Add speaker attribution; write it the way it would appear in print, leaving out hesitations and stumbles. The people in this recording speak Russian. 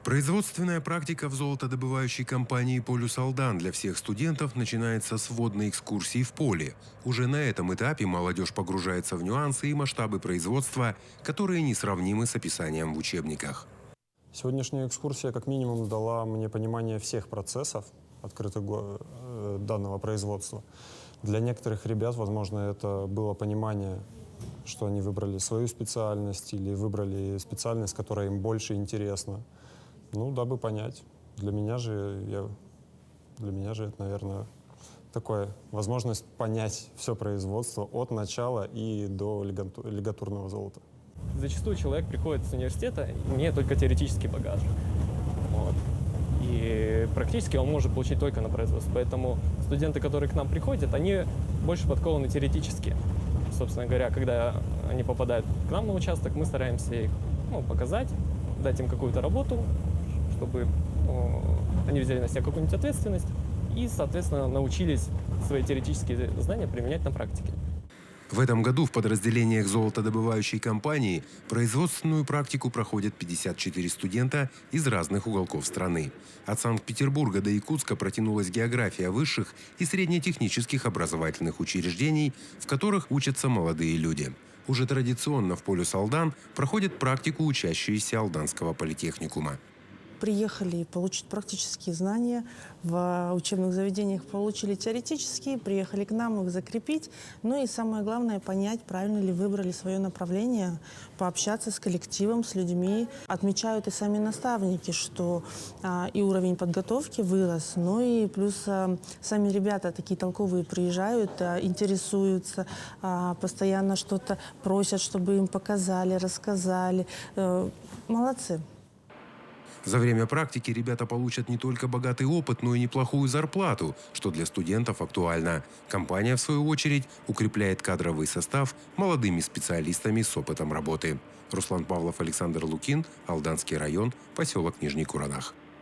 Speaker 1: Производственная практика в золотодобывающей компании «Полюс Алдан» для всех студентов начинается с водной экскурсии в поле. Уже на этом этапе молодежь погружается в нюансы и масштабы производства, которые несравнимы с описанием в учебниках.
Speaker 2: Сегодняшняя экскурсия как минимум дала мне понимание всех процессов данного производства. Для некоторых ребят, возможно, это было понимание, что они выбрали свою специальность или выбрали специальность, которая им больше интересна. Ну, дабы понять. Для меня же это, наверное, такая возможность понять все производство от начала и до лигатурного золота.
Speaker 3: Зачастую человек приходит с университета, имея только теоретический багаж. Вот. И практически он может получить только на производстве. Поэтому студенты, которые к нам приходят, они больше подкованы теоретически. Собственно говоря, когда они попадают к нам на участок, мы стараемся их показать, дать им какую-то работу, чтобы они взяли на себя какую-нибудь ответственность и, соответственно, научились свои теоретические знания применять на практике.
Speaker 1: В этом году в подразделениях золотодобывающей компании производственную практику проходят 54 студента из разных уголков страны. От Санкт-Петербурга до Якутска протянулась география высших и среднетехнических образовательных учреждений, в которых учатся молодые люди. Уже традиционно в «Полюс Алдан» проходит практику учащиеся Алданского политехникума.
Speaker 4: Приехали получить практические знания, в учебных заведениях получили теоретические, приехали к нам их закрепить. Ну и самое главное, понять, правильно ли выбрали свое направление, пообщаться с коллективом, с людьми. Отмечают и сами наставники, что и уровень подготовки вырос, ну и плюс сами ребята такие толковые приезжают, интересуются, постоянно что-то просят, чтобы им показали, рассказали. Молодцы.
Speaker 1: За время практики ребята получат не только богатый опыт, но и неплохую зарплату, что для студентов актуально. Компания, в свою очередь, укрепляет кадровый состав молодыми специалистами с опытом работы. Руслан Павлов, Александр Лукин, Алданский район, поселок Нижний Куранах.